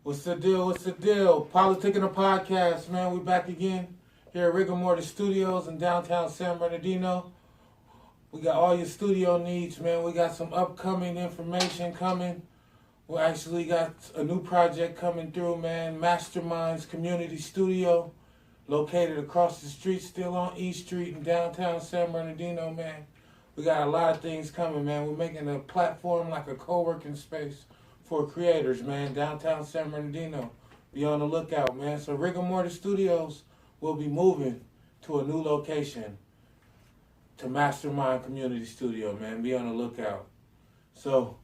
What's the deal? What's the deal? PolitiKan The Podcast, man. We back again here at Rigarmortis Studios in downtown San Bernardino. We got all your studio needs, man. We got some upcoming information coming. We actually got a new project coming through, man. Masterminds Community Studio, located across the street, still on East Street in downtown San Bernardino, man. We got a lot of things coming, man. We're making a platform like a co-working space for creators, man, downtown San Bernardino. Be on the lookout, man. So Rigarmortis Studios will be moving to a new location, to Mastermind Community Studio, man. Be on the lookout. So,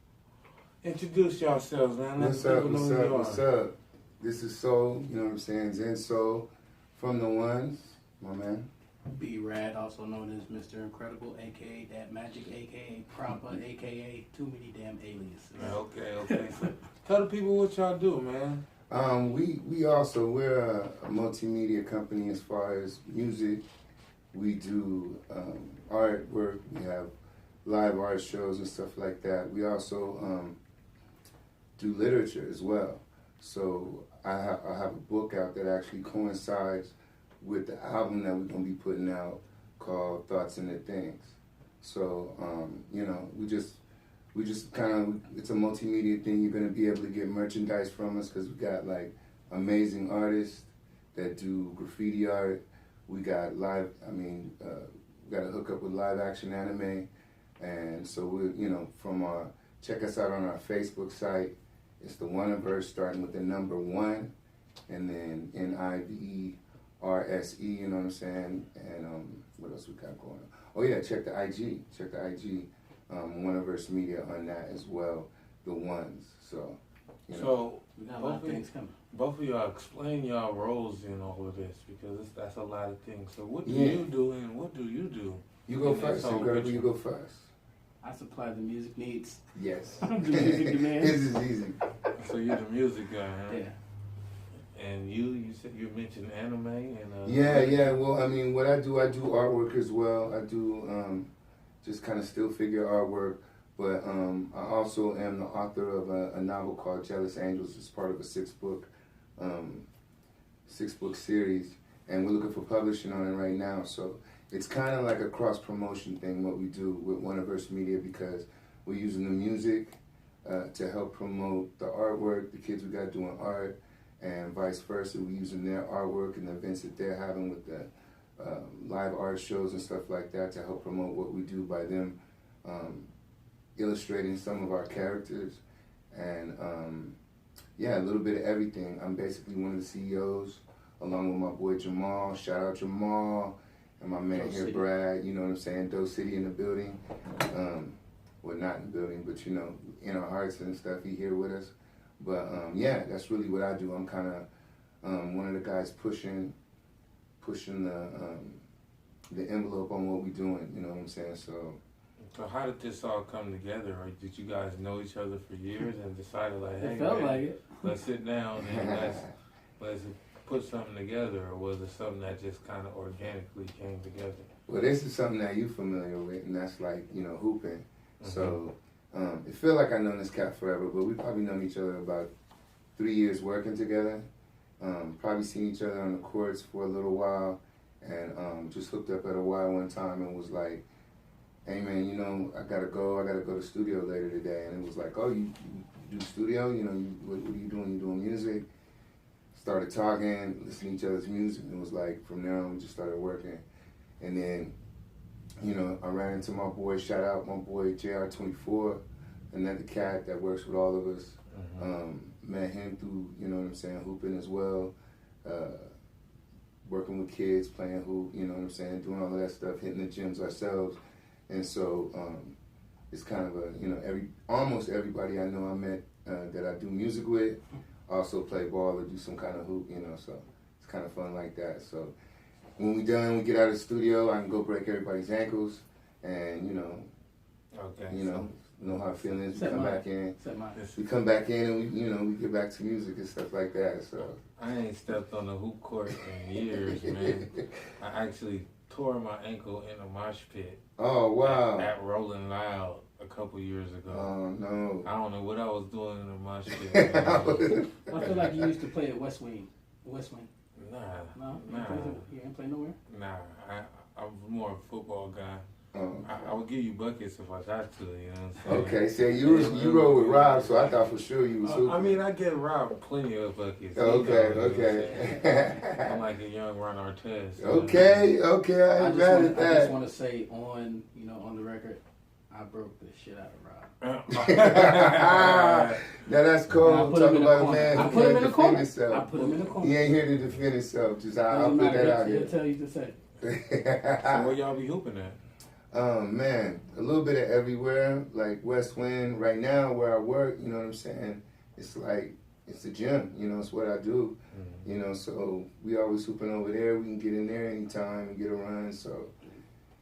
introduce yourselves, man. Let What's up, people know what's who up, you what's are. up? This is Soul, you know what I'm saying? Zen Soul from the 1's, my man. B-Rad, also known as Mr. Incredible, a.k.a. That Magic, a.k.a. Proper, a.k.a. Too Many Damn Aliases. Okay. So, tell the people what y'all do, man. We're a multimedia company as far as music. We do artwork, we have live art shows and stuff like that. We also do literature as well. So I have a book out that actually coincides with the album that we're going to be putting out called Thoughts and the Things. So, we just kind of, it's a multimedia thing. You're going to be able to get merchandise from us because we got like amazing artists that do graffiti art. We got we got to hook up with live action anime. And so check us out on our Facebook site. It's the 1verse starting with the number 1 and then NIVERSE, you know what I'm saying? And what else we got going on? Oh yeah, check the IG. 1verse Media on that as well, the 1's. So, So, We got a lot of things coming. both of y'all explain y'all roles in all of this because that's a lot of things. So what do you do and what do you do? You go in this first, whole Incredible, picture? you go first. I supply the music needs. Yes. The music demands. This is easy. So you're the music guy, huh? Yeah. And you said you mentioned anime and Yeah. Well, I mean, what I do artwork as well. I do just kind of still figure artwork, but I also am the author of a novel called Jealous Angels. It's part of a 6-book series, and we're looking for publishing on it right now. So it's kind of like a cross promotion thing what we do with 1verse Media because we're using the music to help promote the artwork, the kids we got doing art, and vice versa. We're using their artwork and the events that they're having with the live art shows and stuff like that to help promote what we do by them illustrating some of our characters. And a little bit of everything. I'm basically one of the CEOs along with my boy Jamal. Shout out Jamal. And my man here, Brad, you know what I'm saying? Doe City in the building. Well, not in the building, but in our hearts and stuff, he here with us. But that's really what I do. I'm kind of one of the guys pushing the envelope on what we're doing, you know what I'm saying? So how did this all come together? Or did you guys know each other for years and decided like, hey, It felt man, like it. let's sit down and let's put something together, or was it something that just kind of organically came together? Well, this is something that you're familiar with, and that's like, hooping. Mm-hmm. So it feels like I've known this cat forever, but we've probably known each other about 3 years working together. Probably seen each other on the courts for a little while, and just hooked up at a while one time and was like, hey man, I gotta go to studio later today. And it was like, oh, you do studio? What are you doing? You doing music? Started talking, listening to each other's music, and it was like, from there on, we just started working. And then, I ran into my boy, shout out my boy JR24, another cat that works with all of us. Mm-hmm. Met him through, hooping as well, working with kids, playing hoop, doing all of that stuff, hitting the gyms ourselves. And so it's kind of almost everybody I know I met that I do music with also play ball or do some kind of hoop, so it's kind of fun like that. So when we done, we get out of the studio, I can go break everybody's ankles and, know how feelings. We come back in. We come back in and we get back to music and stuff like that. So I ain't stepped on a hoop court in years, man. I actually tore my ankle in a mosh pit. Oh wow! At Rolling Loud. a couple years ago. Oh, no. I don't know what I was doing in my shit. I feel like you used to play at West Wing. West Wing. Nah. No? Nah. You ain't play nowhere? Nah. I was more a football guy. Oh. I would give you buckets if I got to, you know what I'm saying? Okay, so you roll with Rob, so I thought for sure you was super. I mean, I get Rob plenty of buckets. Okay. I'm like a young Ron Artest. Okay, I ain't mad at that. I just want to say on the record, I broke the shit out of Rob. Now that's cold. I Talking about a man I who put him can't in the defend corner. himself. I put him in the corner. He ain't here to defend himself. Just I'll Doesn't put matter. that out He'll here. tell you to say. So where y'all be hooping at? Man, a little bit of everywhere, like West Wind. Right now, where I work, you know what I'm saying? It's like, it's a gym, you know, it's what I do. Mm-hmm. You know, so we always hooping over there. We can get in there anytime and get a run. So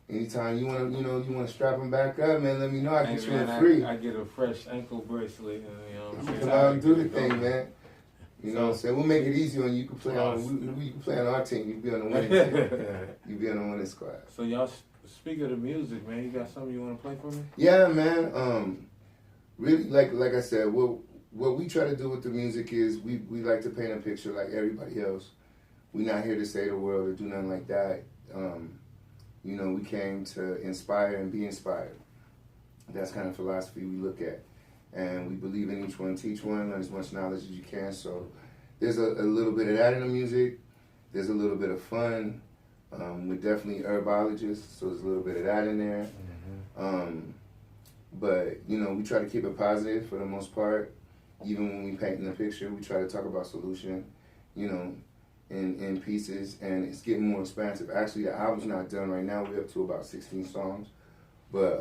anytime you want to strap them back up, man, let me know. I can get you free. I get a fresh ankle bracelet, you know what I'm saying? Come out and do the thing, man. You know what I'm saying? We'll make it easy on you. You can play on. We can play on our team. You be on the winning team. You be on the winning squad. So y'all speak of the music, man. You got something you want to play for me? Yeah, man. Really, like I said, what we try to do with the music is we like to paint a picture like everybody else. We're not here to save the world or do nothing like that. You know, we came to inspire and be inspired. That's kind of philosophy we look at. And we believe in each one, teach one, learn as much knowledge as you can. So there's a little bit of that in the music. There's a little bit of fun. We're definitely herbologists, so there's a little bit of that in there. Mm-hmm. But, you know, we try to keep it positive for the most part. Even when we paint in the picture, we try to talk about solution, you know, in pieces. And it's getting more expansive. Actually, the album's not done right now. We're up to about 16 songs. But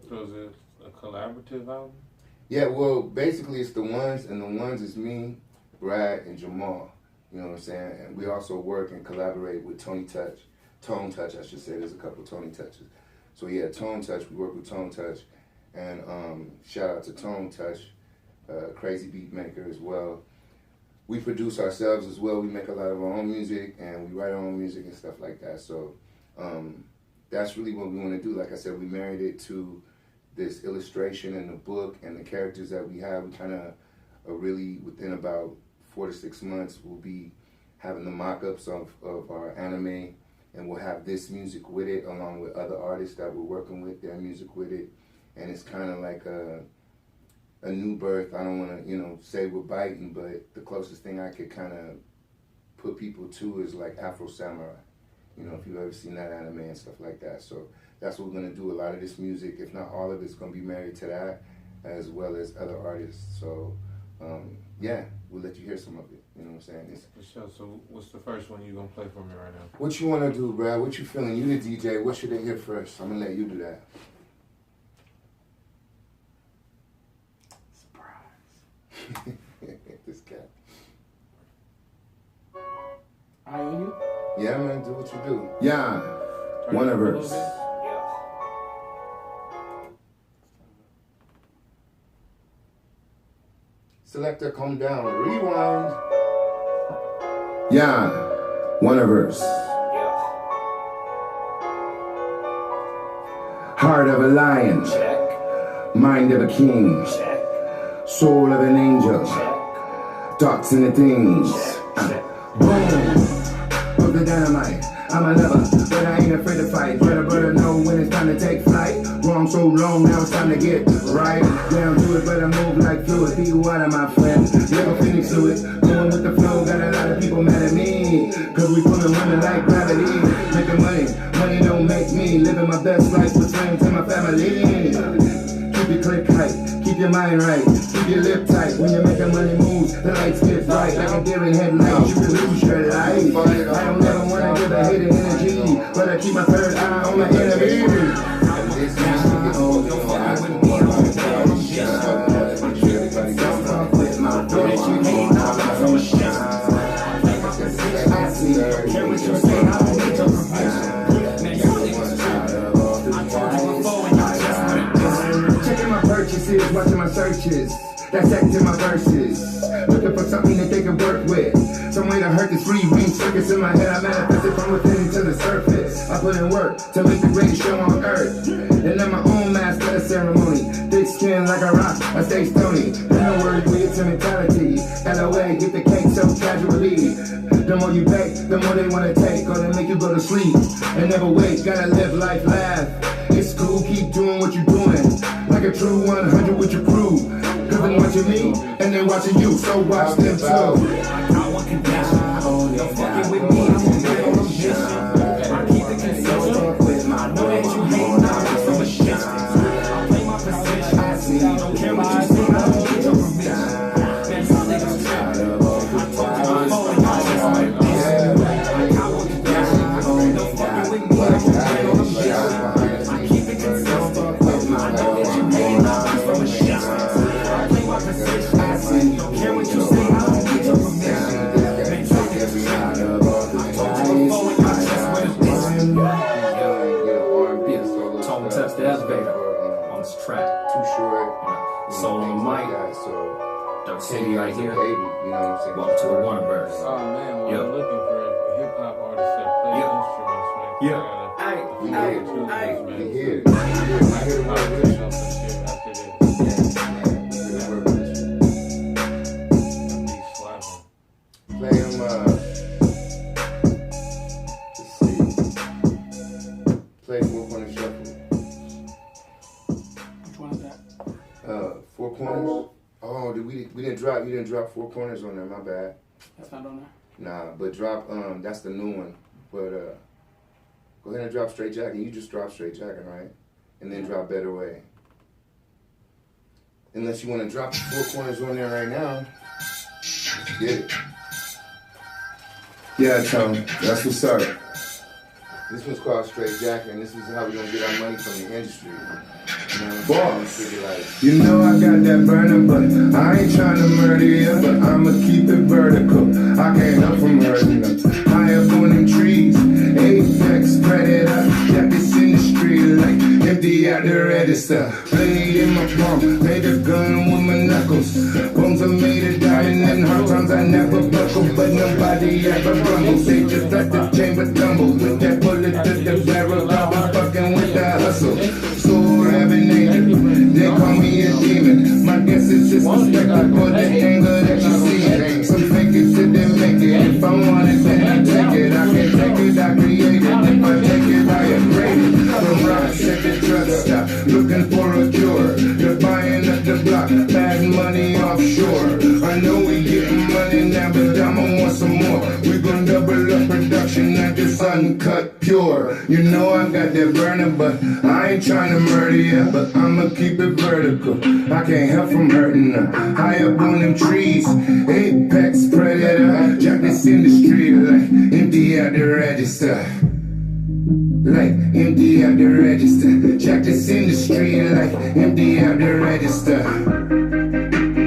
so is it a collaborative album? Yeah, well, basically it's the 1's, and the 1's is me, Brad, and Jamal. You know what I'm saying? And we also work and collaborate with Tone Touch, I should say. There's a couple of Tony Touches. So yeah, Tone Touch, we work with Tone Touch. And shout out to Tone Touch, crazy beat maker as well. We produce ourselves as well. We make a lot of our own music, and we write our own music and stuff like that. So that's really what we want to do. Like I said, we married it to this illustration in the book and the characters that we have. We kind of really, within about 4 to 6 months, we'll be having the mock-ups of our anime, and we'll have this music with it along with other artists that we're working with, their music with it. And it's kind of like a new birth. I don't want to, say we're biting, but the closest thing I could kind of put people to is like Afro Samurai. If you've ever seen that anime and stuff like that. So that's what we're going to do. A lot of this music, if not all of it's going to be married to that, as well as other artists. So, yeah, we'll let you hear some of it. You know what I'm saying? For sure. So what's the first one you're going to play for me right now? What you want to do, Brad? What you feeling? You the DJ. What should they hear first? I'm going to let you do that. Surprise. This cat. I owe you? Yeah, man, do what you do. Yeah. One of hers. Selector, come down. Rewind. Yeah. One of hers. Heart of a lion. Check. Mind of a king. Check. Soul of an angel. Check. Thoughts and the things. Boom. Put the dynamite. I'm a lover, but I ain't afraid to fight. Better know when it's time to take flight. Wrong so long, now it's time to get right. Down to it, but I move like fluid. Be water, my friend. Little Phoenix fluid. Going with the flow, got a lot of people mad at me. Cause we pulling women like gravity. Making money don't make me. Living my best life with friends and my family. Keep your click tight, keep your mind right, keep your lip tight. When you're making money moves, the lights get bright. Like a deer in headlights, you can lose your life. I don't ever wanna give a hidden energy, but I keep my third eye on my enemy. Watching my searches, dissecting my verses, looking for something that they can work with, some way to hurt this free range circus in my head. I manifested from within to the surface. I put in work to make the greatest show on earth, and I'm my own master of ceremony. cake so casually. The more you pay, the more they wanna take, or they make you go to sleep. And never wait, gotta live life, laugh. It's cool, keep doing what you're doing. Like a true 100 with your crew. Cause they're watching me, and they're watching you, so watch them too. I want condition. Don't fucking with me, I'm gonna get on a mission. I keep it consistent. I know that you hate now, just from a shit. I play my position. I don't care what you say, I don't get your permission. Man, some niggas trip. I talk to my phone and I just like this. I want condition. Don't fucking with me, I'm gonna get on a mission. I keep it consistent. I know that you hate now, just from a shit. I play my position. I don't care what you say, I don't get your permission. Touch the elevator on this track. Too short. Soul on the mic. Dope City right here. Welcome to the Wonderverse. Oh man, well, Yep. I'm looking for a hip hop artist that plays Yep. instruments, man. Yep. We I here. gotta We man. here. I hear my wish up and shit after this. Be slapping. Play him, let's see. Play 4 Corner Shuffle. Which one is that? 4 Corners. Oh, we didn't drop. You didn't drop 4 Corners on there. My bad. That's not on there? Nah, but drop. That's the new one. But go ahead and drop Straight Jackin'. You just drop Straight Jackin', right? And then drop Better Way. Unless you want to drop the 4 Corners on there right now. Let's get it. Yeah, Tom. That's what's up. This one's called Straight Jackin', and this is how we're gonna get our money from the industry. You know what I'm saying? Like, you know I got that burner, but I ain't tryna murder you, but I'ma keep it vertical. I can't help from hurting them. High up on them trees, apex predator, jackets in the street like empty out the register. Blade in my palm, made a gun with my knuckles. Bones are made of diamond and hard times I never buckle, but nobody ever grumbles. They just let the chamber tumble with that bullet to the barrel. I've been fucking with that hustle. Soul having angel, they call me a demon. My guess is disrespected for the anger that you see. Some fake it till they make it. If I want it, then I take it. I can take it, I create it. If I take it, I upgrade it. From rocks at the drug stop, looking for a cure. They're buying up the block, bad money offshore. I know we getting money now, but I'ma want some more. We gon' double up production like this uncut pure. You know I got that burner, but I ain't trying to murder you, but I'ma keep it vertical. I can't help from hurting her. High up on them trees, apex predator. Jackets in the street like empty out the register. Like empty out the register. Jackets in the street like empty out the register.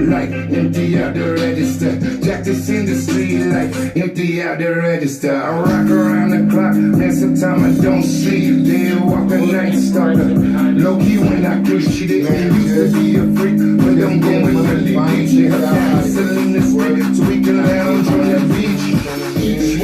Like empty out the register. Jackets in the street like empty out the register. I rock around the clock, man, sometimes I don't sleep. They walk a night stalker. Low key when I cruise, she didn't used to be a freak, but I'm going really deep. She her castle in the street, so we can lounge on the beach. Each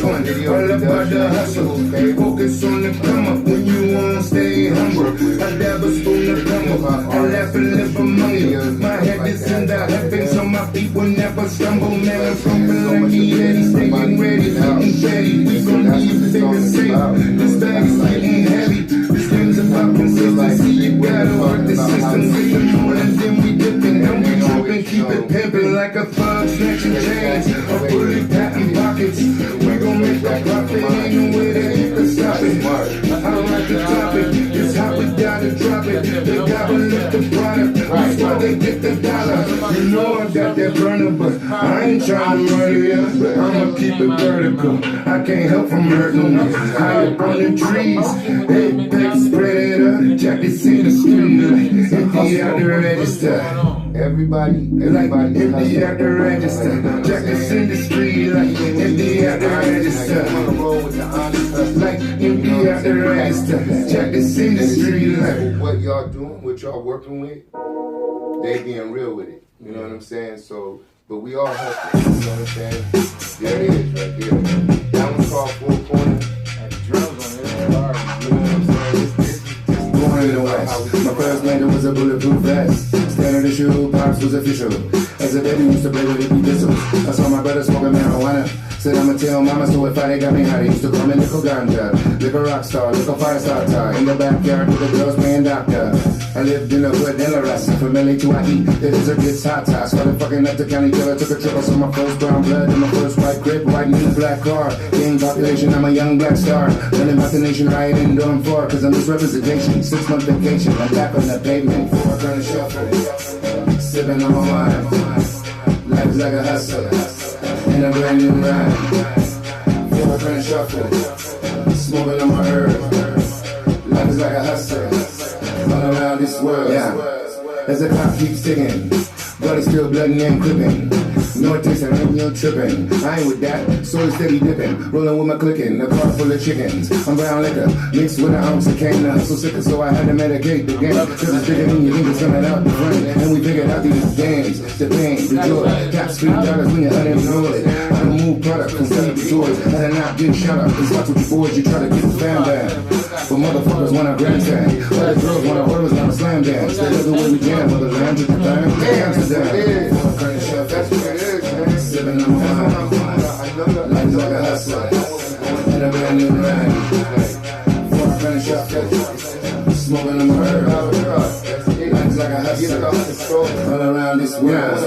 one, all about the hustle. Focus on the come up when you want, stay humble. I dab a spoon to come up, I laugh and live among you. My head is in the heavens, so my feet will never stumble. Man, I'm pumping like the Eddie, staying ready, getting ready. We gon' be big and safe. This bag is getting heavy. This game's about consistency. You gotta work the system. Get the morning, then we dipping. Don't be tripping, keep it pimping like a thug snatching chains. A bully patting pockets. We gon' make a profit, ain't no way that you can stop it. I like the topic, it's hot, we gotta drop it. They gobble up the product, that's why they get the dollar. You know I got that burner, but I ain't trying to murder you, but I'ma keep it vertical. I can't help from hurting me. High up on the trees, apex predator, jackets in the street, empty out the register. Everybody like empty out the register. Jackets in the street like empty out the register. Like empty out the register. Jackets in the street like what y'all doing, what y'all working with, they being real with it. You know what I'm saying? So, but we all hustle. You know what I'm saying? There it is right there. That one's called 4 Corners. And the drums on it are hard. You know what I'm saying? Born in the West. My first man was a bulletproof vest. Standard issue issue, pops was official. As a baby, used to play with the pistols. I saw my brother smoking marijuana. Said I'ma tell mama, so if they got me high, they used to call me Nickel Ganja. Liquor rock star, Nickel fire starter. In the backyard with the girls playing doctor. I lived in the hood in the rest. From LA to IE, the desert gets hot. Started fucking up the county killer, took a trip. I saw my first brown blood and my first white grip. White new black car. Gang population, I'm a young black star. Running about the nation, riding doing for. Cause I'm this representation. 6-month vacation, I'm back on the pavement. Before I turn the shuffle. Sipping on my wine. Life is like a hustle. In a brand new rhyme. Before I turn the shuffle. Smoking on my herb. Life is like a hustle. All around this world. Yeah. As the clock keeps ticking. Bloody still blooding and clipping. No taste and ain't no tripping. I ain't with that, so steady dipping. Rolling with my clicking, a car full of chickens. I'm brown liquor, mixed with an ounce of cane. I'm so sick, so I had to medicate the game. Cause it's bigger than you think it's coming out the front. And we figured out these games, the pain, the joy. Caps $3 when you're unemployed. I don't move product from seed to toys. I did not get shut up, cause that's what you boys, you try to get the fan band. But motherfuckers want a grandstand. Other girls want a orders, not a slam dance. They love the way we jam, motherland to the time. That's what it is, man. Sipping on my wine. Life is like a hustle. And a brand new rhyme. Before I finish up, smoking on my herb. Life is like a hustle. All around this world.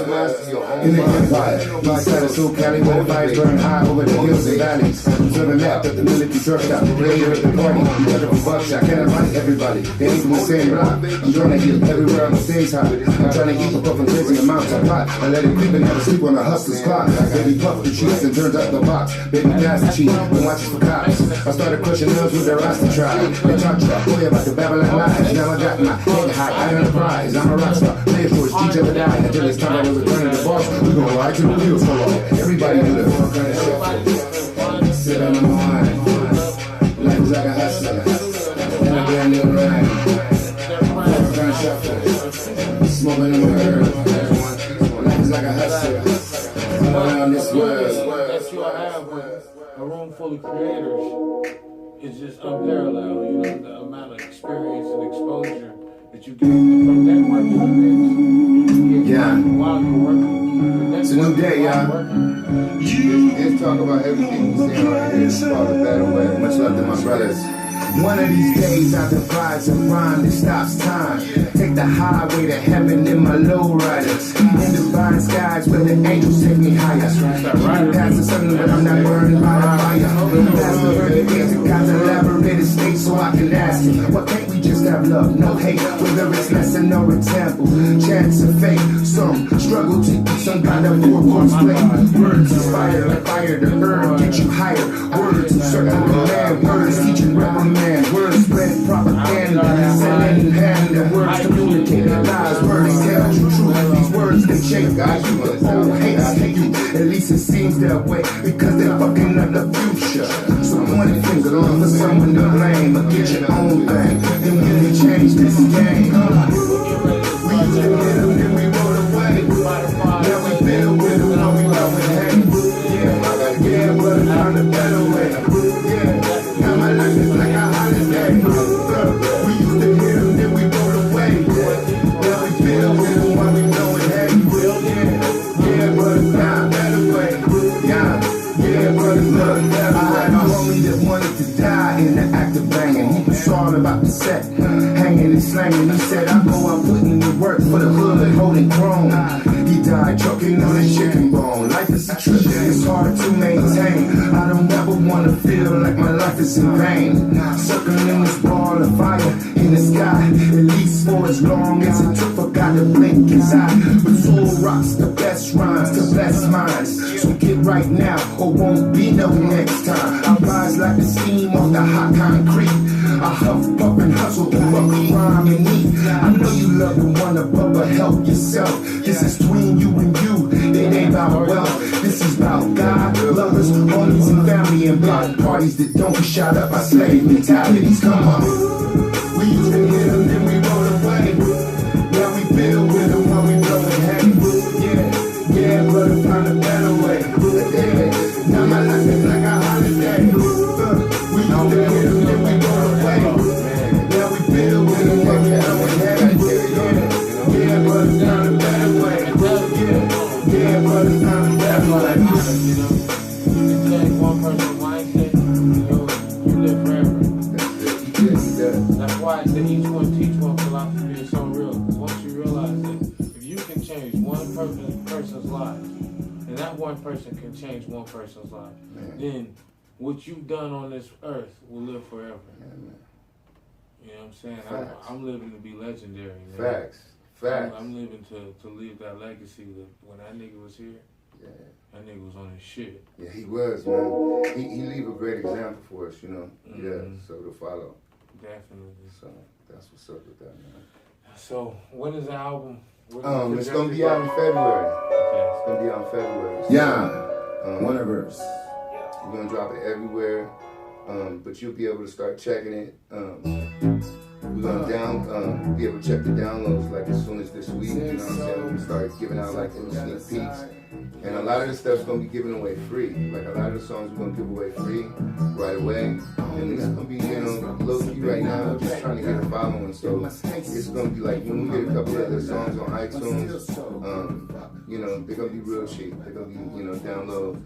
In the empire, my side is so Cali, where the fires burn high over the hills and valleys. Serving map at the military truck stop. Later at the party, you got a buckshot. Can't invite everybody. They ain't from the same block. I'm trying to heal everywhere I'm stays hot. I'm trying to eat a puffin' crazy amounts of pot. I let it creep and never sleep on the hustler's clock. Baby puff the cheeks and turns out the box. Baby pass the cheek and watches for cops. I started crushing nails with the Rasta tribe. They talk boy about the Babylon lies. Now I got my head high, I earn a prize. I'm a rock star, play for each other die. Until it's time I will return to the boss. We gon' ride to the wheels fall off. Everybody do the fuck kind of shuffle. Sit on the wine. Life is like a hustle. And a brand new rhyme. Fuck kind of shuffle. Smoking on my herb. Life is like a hustle. All around this world. That's what I have with a room full of creators. It's just unparalleled, you know, the amount of experience and exposure that you get from networking events. You get while you're working. It's a new day, y'all. Let's talk about everything we say right here. It's called the Battle Way. Much love to my brothers. One of these days I devise a rhyme that stops time. Take the highway to heaven in my lowrider. In divine skies where the angels take me higher. Past the sun, but I'm not burned by the fire. Past the early days of God's elaborated state, so I can ask him, why can't we just have love, no hate? Whether it's lesson or example, chance of fate. Some struggle to eat some kind of four-course plate. Words inspire like fire to burn, get you higher. Words circle command, words teaching reprimand. Words spread propaganda, selling hand, and words communicate lies. Words tell you truth. These words they change guys. You the whole hate you. At least it seems that way because they're fucking up the future. So point a finger on for someone to blame, but get your own thing. Then we can change this game. We used to hit them, then we rolled away. Now we build with them, now we love with hate. Yeah, but I found a better way. Yeah, now my life is like a holiday. We used to hit them, then we rolled away. Now we build with them while we blowing hate. Yeah, but it's not a better way. Yeah, but it's not a better way. I had a homie that wanted to die in the act of banging. He was all about the set, hanging and slanging. He said, I go out putting in work for the hood, holding chrome. He died choking on his chicken bone. Life is a trip, it's hard to maintain. I don't ever want to feel like my life is in vain. Circling this ball of fire in the sky, at least for as long as it took for God to blink his eye. But soul rocks the best rhymes to bless minds. So get right now or won't be no next time. I rise like the steam off the hot concrete. I huff, puff, and hustle to fuck rhyme and eat. I know you love the one above, but help yourself. This is between you and you. It ain't about wealth. This is about God, lovers, homies, and family, and block parties that don't be shot up by slave mentalities. Come on. We used to hit them, then we rolled away. Now we build with them while we blowing hay. Yeah, but I found a better way. Yeah, now my life is like a holiday. We used to hit them, then we rolled away. Now we build with them while we blowing hay. Yeah, but I found a better way. matter, you know. You can change one person's mindset, you live forever. That's why I say each one teach one philosophy is so real. Because once you realize that if you can change one person's life, and that one person can change one person's life, then what you've done on this earth will live forever. You know what I'm saying? I'm living to be legendary. Man. Facts. I'm living to leave that legacy that when that nigga was here, that nigga was on his shit. Yeah, he was, man. He leave a great example for us, you know. Mm-hmm. Yeah, so to follow. Definitely. So that's what's up with that, man. So when is the album? It's gonna be out in February. Okay. It's gonna be out in February. So, Yeah. Wonderverse. We're gonna drop it everywhere, but you'll be able to start checking it. We're gonna be able to check the downloads like as soon as this week. You know what I'm saying? We start giving out like little sneak peeks, and a lot of the stuff's gonna be given away free. Like a lot of the songs we're gonna give away free right away, and it's gonna be low key right now, just trying to get a following. So it's gonna be like when we get a couple of the songs on iTunes, they're gonna be real cheap. They're gonna be download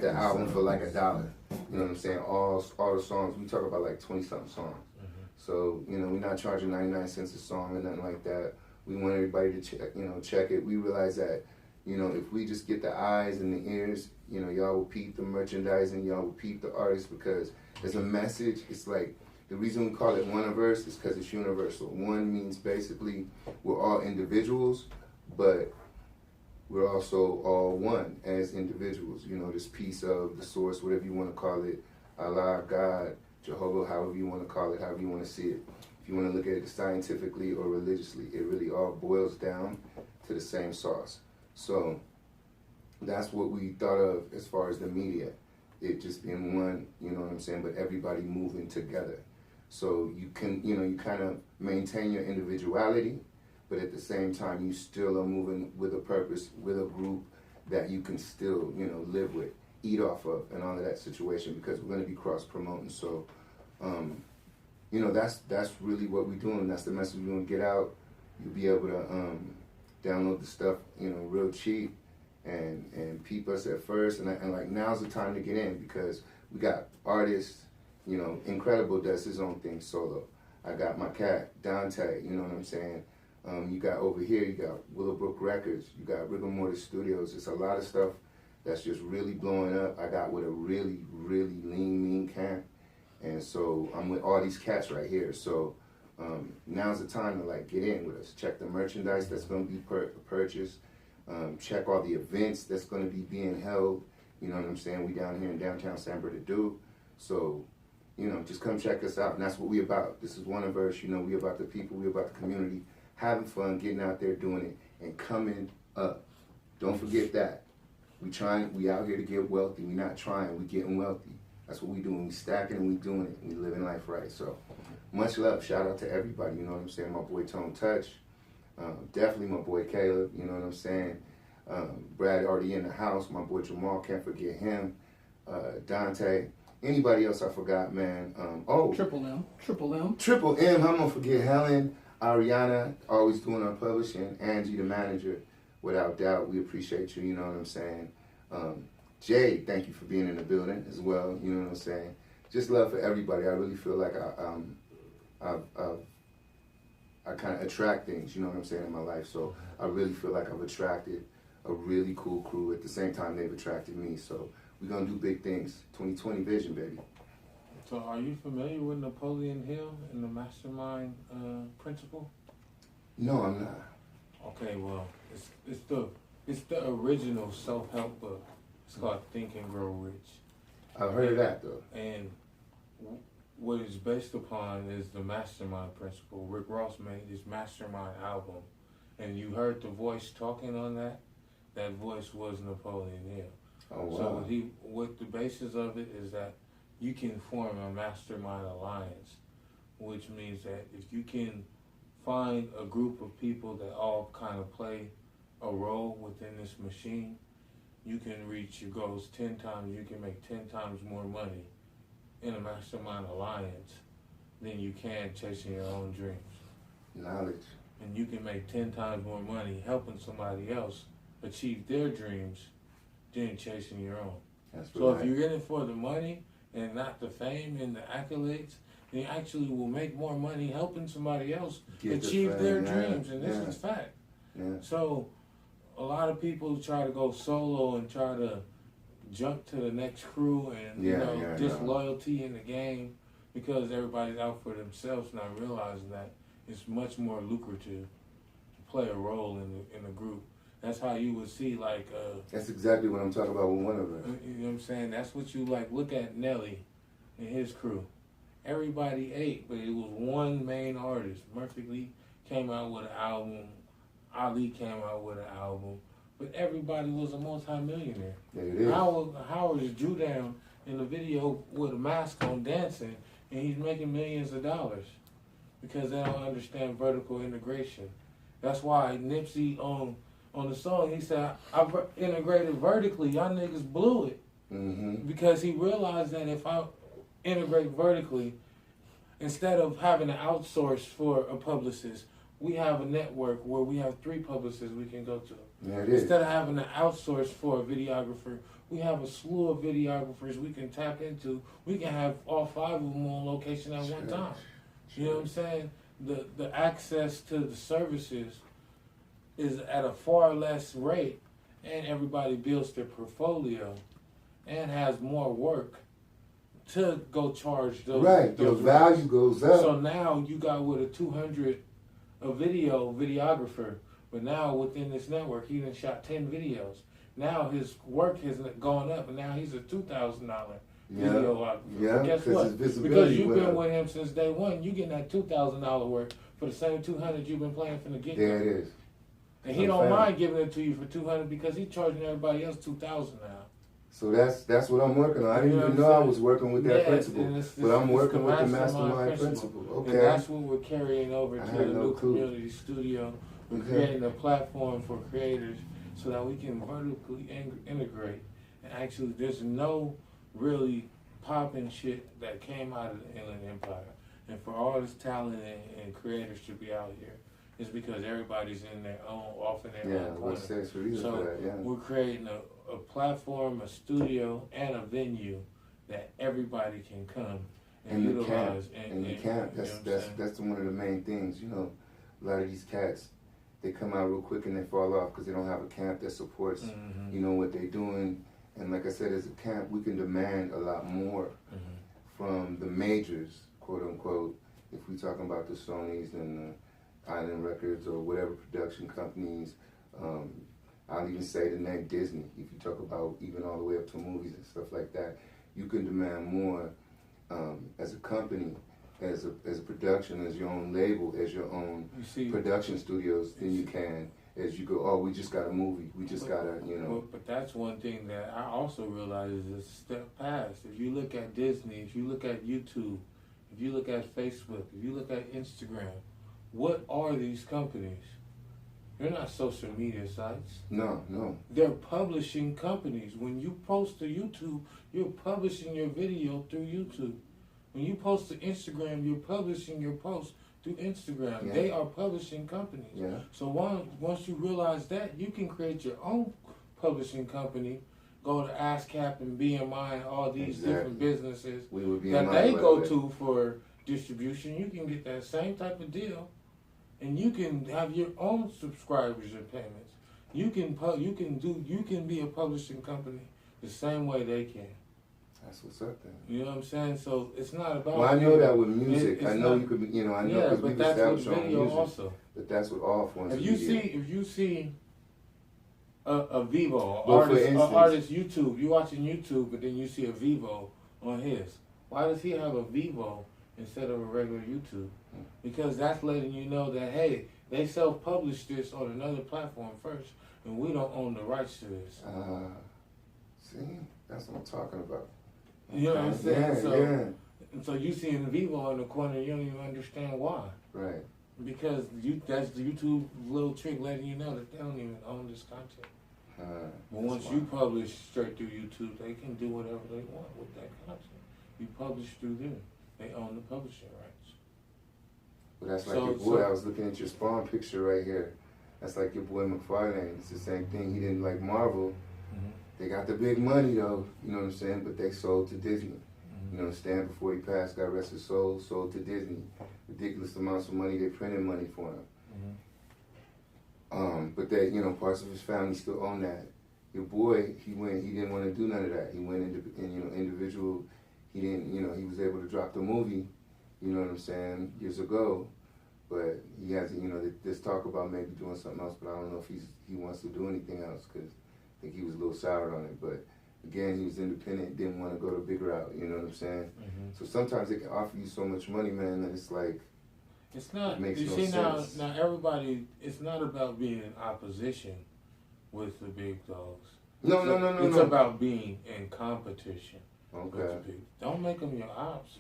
the album for like $1. You know what I'm saying? All the songs, we talk about like 20-something songs. So, we're not charging 99 cents a song or nothing like that. We want everybody to check it. We realize that, if we just get the eyes and the ears, y'all will peep the merchandising, y'all will peep the artists, because there's a message. It's like, the reason we call it Oneverse is because it's universal. One means basically we're all individuals, but we're also all one as individuals. This piece of the source, whatever you want to call it, Allah, God, Jehovah, however you want to call it, however you want to see it. If you want to look at it scientifically or religiously, it really all boils down to the same sauce. So that's what we thought of as far as the media. It just being one, you know what I'm saying, but everybody moving together. So you can, you kind of maintain your individuality, but at the same time, you still are moving with a purpose, with a group that you can still, live with, eat off of, and all of that situation, because we're going to be cross-promoting. So, that's really what we're doing. That's the message we're going to get out. You'll be able to download the stuff, real cheap, and peep us at first. And like, now's the time to get in, because we got artists, Incredible does his own thing solo. I got my cat, Dante, you know what I'm saying? You got over here, you got Willowbrook Records, you got Rigarmortis Studios. It's a lot of stuff that's just really blowing up. I got with a really, really lean, mean camp. And so I'm with all these cats right here. So now's the time to like get in with us. Check the merchandise that's going to be purchased. Check all the events that's going to be being held. You know what I'm saying? We down here in downtown San Bernardino. So, just come check us out. And that's what we about. This is Oneverse. We about the people. We about the community. Having fun, getting out there, doing it, and coming up. Don't forget that. We out here to get wealthy. We not trying, we getting wealthy. That's what we doing. We stacking and we doing it. We living life right. So much love. Shout out to everybody. You know what I'm saying? My boy Tone Touch. Definitely my boy Caleb. You know what I'm saying? Brad already in the house. My boy Jamal, can't forget him. Dante. Anybody else I forgot, man? Triple M. Triple M. I'm gonna forget Helen, Ariana, always doing our publishing. Angie, the manager. Without doubt, we appreciate you, you know what I'm saying? Jay, thank you for being in the building as well, you know what I'm saying? Just love for everybody. I really feel like I kind of attract things, you know what I'm saying, in my life. So I really feel like I've attracted a really cool crew. At the same time, they've attracted me. So we're going to do big things. 2020 vision, baby. So are you familiar with Napoleon Hill and the mastermind principle? No, I'm not. Okay, well, it's the original self-help book. It's called Think and Grow Rich. I've heard of that though. And what it's based upon is the mastermind principle. Rick Ross made his mastermind album, and you heard the voice talking on that. That voice was Napoleon Hill. Oh wow. So what the basis of it is that you can form a mastermind alliance, which means that if you can find a group of people that all kind of play a role within this machine, you can reach your goals 10 times. You can make 10 times more money in a mastermind alliance than you can chasing your own dreams. Knowledge. And you can make 10 times more money helping somebody else achieve their dreams than chasing your own. That's So right. if you're in it for the money and not the fame and the accolades, then you actually will make more money helping somebody else Get the achieve fame, their yeah, dreams, and this yeah. is fact. Yeah. So a lot of people try to go solo and try to jump to the next crew and disloyalty in the game because everybody's out for themselves, not realizing that it's much more lucrative to play a role in the group. That's how you would see That's exactly what I'm talking about with one of us. you know what I'm saying? That's what you look at Nelly and his crew. Everybody ate, but it was one main artist. Murphy Lee came out with an album. Ali came out with an album. But everybody was a multi-millionaire. Yeah, it is. Howard is drew down in the video with a mask on dancing, and he's making millions of dollars because they don't understand vertical integration. That's why Nipsey on the song, he said, I integrated vertically, y'all niggas blew it. Mm-hmm. Because he realized that if I integrate vertically, instead of having to outsource for a publicist, we have a network where we have 3 publicists we can go to. Yeah, it is. Instead of having to outsource for a videographer, we have a slew of videographers we can tap into. We can have all 5 of them on location at one time. You know what I'm saying? The access to the services is at a far less rate, and everybody builds their portfolio and has more work to go charge those. Right, your value goes up. So now you got with a 200 a videographer, but now within this network, he done shot 10 videos. Now his work has gone up, and now he's a $2,000 videographer. Yeah, Guess what? his visibility Because you've went been up. with him since day one, you getting that $2,000 work for the same 200 you've been playing from the get-go. There it is. And he don't mind giving it to you for 200 because he's charging everybody else 2,000 now. So that's what I'm working on. I didn't even know I was working with that principle, but I'm working with the mastermind principle. Okay. And that's what we're carrying over I to had the no new clue. community studio. We're Okay. creating a platform for creators so that we can vertically integrate. And actually, there's no really popping shit that came out of the Inland Empire. And for all this talent and creators to be out here, it's because everybody's in their own, off in their own corner. What's the reason So for that? Yeah. we're creating a platform, a studio, and a venue that everybody can come and And the camp, utilize. and the camp, that's one of the main things. You know, a lot of these cats, they come out real quick and they fall off because they don't have a camp that supports, Mm-hmm. you know, what they're doing. And like I said, as a camp, we can demand a lot more Mm-hmm. from the majors, quote unquote, if we're talking about the Sonys and the Island Records or whatever production companies. I'll even say the name Disney. If you talk about even all the way up to movies and stuff like that, you can demand more as a company, as a production, as your own label, as your own production studios than you can as you go, oh, we just got a movie, we just got a, you know. But that's one thing that I also realize is a step past. If you look at Disney, if you look at YouTube, if you look at Facebook, if you look at Instagram, what are these companies? They're not social media sites. No. They're publishing companies. When you post to YouTube, you're publishing your video through YouTube. When you post to Instagram, you're publishing your post through Instagram. Yeah. They are publishing companies. Yeah. So once you realize that, you can create your own publishing company. Go to ASCAP and BMI, all these different businesses We would be that they go to for distribution. You can get that same type of deal, and you can have your own subscribers and payments. You can be a publishing company the same way they can. That's what's up there. You know what I'm saying? So it's not about. Well, I know that with music. I know not, you could be, you know, I know yeah, because but we've that's established with our own video music. also. But that's with all forms of media. If you see a Vivo, Well, for instance, artist YouTube, you watching YouTube, but then you see a Vivo on his. Why does he have a Vivo instead of a regular YouTube? Because that's letting you know that, hey, they self-published this on another platform first, and we don't own the rights to this. See, that's what I'm talking about. You know what I'm saying? Yeah. So you see in Vivo in the corner, you don't even understand why. Right. Because that's the YouTube little trick letting you know that they don't even own this content. But once you publish straight through YouTube, they can do whatever they want with that content. You publish through them. They own the publishing rights. Well, that's like your boy. I was looking at your Spawn picture right here. That's like your boy McFarlane. It's the same thing. He didn't like Marvel. They got the big money though, you know what I'm saying? But they sold to Disney. You know, Stan before he passed, God rest his soul, sold to Disney. Ridiculous amounts of money. They printed money for him. But they, you know, parts of his family still own that. Your boy, he didn't want to do none of that. He went into, you know, individual. He didn't, you know, he was able to drop the movie, you know what I'm saying, years ago. But he has, you know, there's talk about maybe doing something else, but I don't know if he wants to do anything else because I think he was a little sour on it. But again, he was independent, didn't want to go the big route, you know what I'm saying? So sometimes they can offer you so much money, man, that it's like, it's not, it makes you no see sense. now everybody, it's not about being in opposition with the big dogs. No. It's about being in competition with the Okay. big. Don't make them your ops.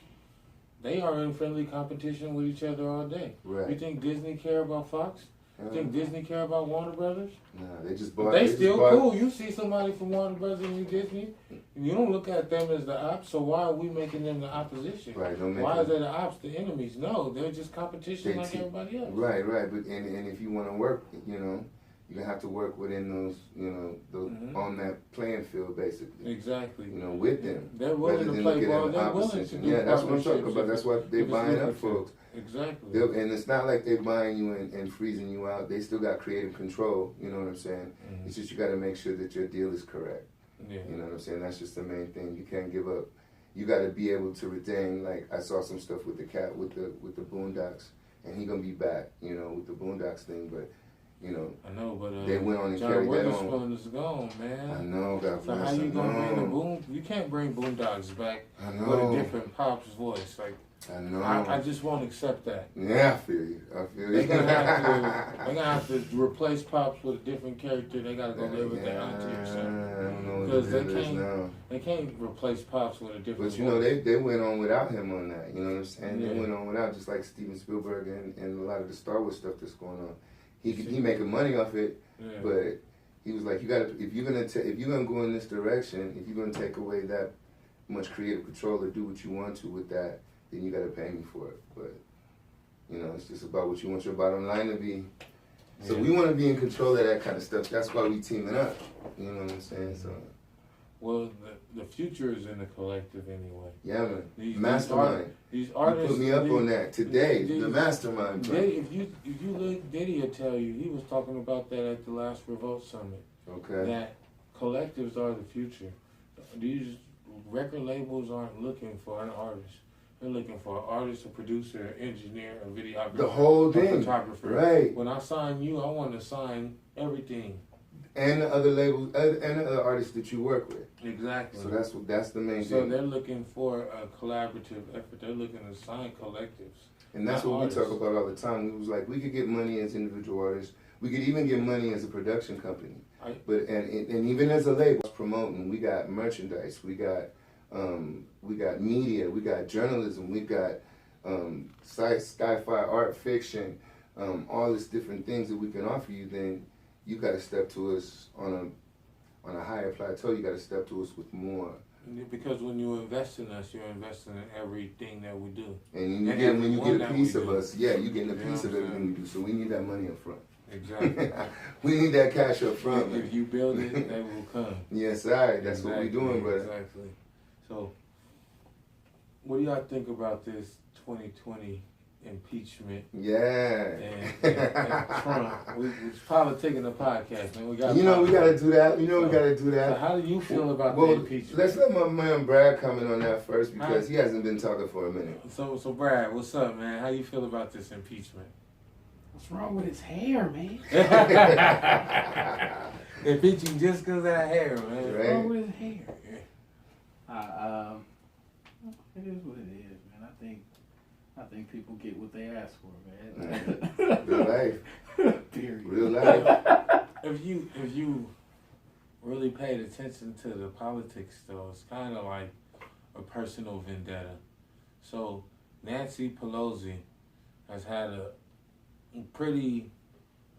They are in friendly competition with each other all day. Right. You think Disney care about Fox? You think Disney care about Warner Brothers? Nah, they just bought. They just still bought- cool. You see somebody from Warner Brothers and you Disney, you don't look at them as the ops. So why are we making them the opposition? Right. Don't make Why is them- they the ops, the enemies? No, they're just competition They like te- everybody else. Right. But and if you want to work, you know, you have to work within those, you know, those on that playing field, basically. Exactly. You know, with them. They're willing rather to than play looking ball. at the They're willing to opposition. do Yeah, that's what I'm talking partnerships about. That's why they're if it's buying up lucrative. folks. Exactly. And it's not like they're buying you and freezing you out. They still got creative control. You know what I'm saying? It's just you got to make sure that your deal is correct. Yeah. You know what I'm saying? That's just the main thing. You can't give up. You got to be able to retain. Like I saw some stuff with the cat with the Boondocks, and he gonna be back. You know, with the Boondocks thing, but you know. I know, but they went on and John carried that on. Witherspoon is gone, man. I know, God So how bless you him. gonna bring the No. You can't bring Boondocks back I with know. a different Pop's voice. Like I know. I just won't accept that. Yeah, I feel you. They're gonna have to replace Pops with a different character. They gotta go live with their auntie or I something. don't know what Because it is now. they can't replace Pops with a different But you know, voice. they went on without him on that. You know what I'm saying? Yeah. They went on without, just like Steven Spielberg and a lot of the Star Wars stuff that's going on. He making money off it, Yeah. but he was like, you gotta, if you're gonna go in this direction, if you're gonna take away that much creative control or do what you want to with that, then you gotta pay me for it. But you know, it's just about what you want your bottom line to be. So we want to be in control of that kind of stuff. That's why we teaming up. You know what I'm saying? So Well, the future is in the collective anyway. yeah, man. These Mastermind. These You artists put me up on that today. these- The mastermind. plan. If you look, Diddy will tell you. He was talking about that at the last Revolt Summit. Okay. That collectives are the future. These record labels aren't looking for an artist. They're looking for an artist, a producer, an engineer, a videographer, The whole a thing. photographer. Right. When I sign you, I want to sign everything. And the other labels, and the other artists that you work with. Exactly. So that's the main So thing. they're looking for a collaborative effort. They're looking to sign collectives. And that's not what artists. we talk about all the time. We was like, we could get money as individual artists. We could even get money as a production company. But even as a label promoting, we got merchandise, we got media, we got journalism, we got sci-fi, art fiction, all these different things that we can offer you. Then you got to step to us on a higher plateau. You got to step to us with more. Because when you invest in us, you're investing in everything that we do. And when you get a piece of us, yeah, you're getting a piece of everything we do. So we need that money up front. Exactly. We need that cash up front. If you build it, they will come. Yes, all right. That's what we're doing, brother. Exactly. So, what do y'all think about this 2020 impeachment? Yeah. And Trump. We're PolitiKan The Podcast, man. We got we got to do that. We got to do that. So how do you feel about the Well, impeachment? let's let my man Brad comment on that first because he hasn't been talking for a minute. So Brad, what's up, man? How you feel about this impeachment? What's wrong with his hair, man? Impeaching just because of that hair, man. Right. What's wrong with his hair? It is what it is, man. I think people get what they ask for, man. Real life. Period. Real life. If you really paid attention to the politics, though, it's kind of like a personal vendetta. So Nancy Pelosi has had a pretty,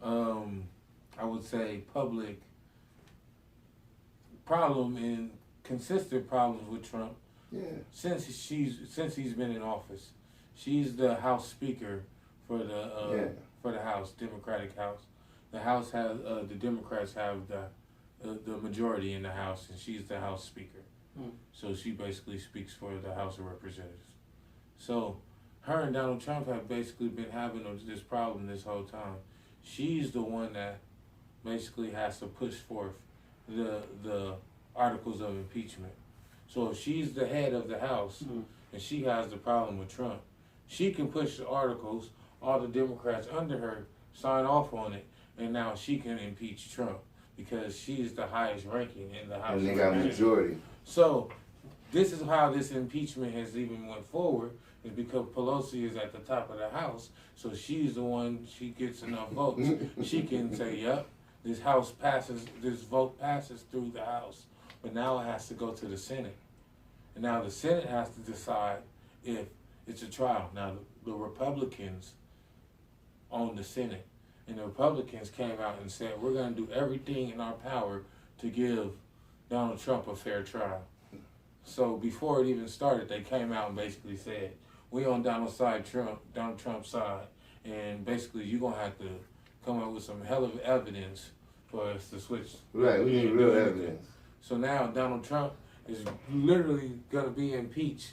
I would say, public problem and consistent problems with Trump. Yeah. Since he's been in office. She's the House Speaker for the House, Democratic House. The House has the Democrats have the majority in the House, and she's the House Speaker. Hmm. So she basically speaks for the House of Representatives. So her and Donald Trump have basically been having this problem this whole time. She's the one that basically has to push forth the articles of impeachment. So if she's the head of the House and she has the problem with Trump, she can push the articles, all the Democrats under her sign off on it, and now she can impeach Trump because she's the highest ranking in the House. And they got majority. So this is how this impeachment has even went forward, is because Pelosi is at the top of the House, so she's the one, she gets enough votes. She can say, yep, this vote passes through the House, but now it has to go to the Senate. And now the Senate has to decide if it's a trial. Now the Republicans own the Senate, and the Republicans came out and said, we're going to do everything in our power to give Donald Trump a fair trial. So before it even started, they came out and basically said, we on Donald Trump's side, and basically you're going to have to come up with some hell of evidence for us to switch. Right, we need real evidence. So now Donald Trump is literally going to be impeached,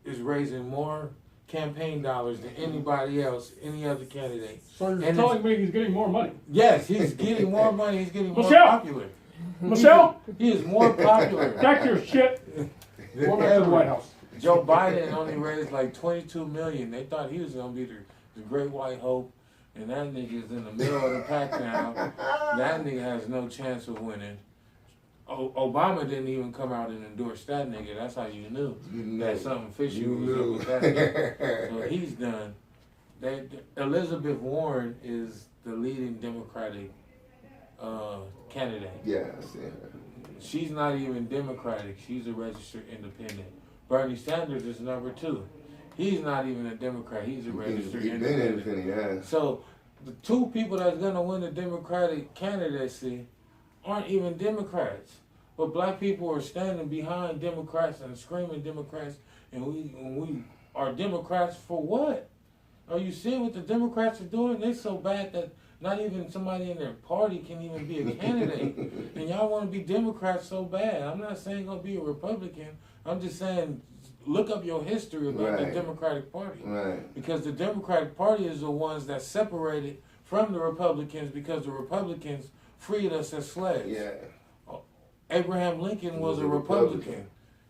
is raising more campaign dollars than anybody else, any other candidate. So you're telling me he's getting more money? Yes, he's getting more money, he's getting more Michelle! popular. Michelle? He is more popular. Back to your shit. Go back to the White House. Joe Biden only raised like $22 million. They thought he was gonna be the great white hope, and that nigga's in the middle of the pack now. That nigga has no chance of winning. Obama didn't even come out and endorse that nigga. That's how you knew that something fishy was up with that nigga. So he's done. Elizabeth Warren is the leading Democratic candidate. Yeah, I see her. She's not even Democratic. She's a registered independent. Bernie Sanders is number 2. He's not even a Democrat. He's a registered independent. Yeah. So the 2 people that's going to win the Democratic candidacy aren't even Democrats. But black people are standing behind Democrats and screaming Democrats. And we are Democrats for what? Are you seeing what the Democrats are doing? They're so bad that not even somebody in their party can even be a candidate. And y'all want to be Democrats so bad. I'm not saying go be a Republican. I'm just saying look up your history about the Democratic Party. Right. Because the Democratic Party is the ones that separated from the Republicans because the Republicans freed us as slaves. Yeah. Abraham Lincoln was a Republican.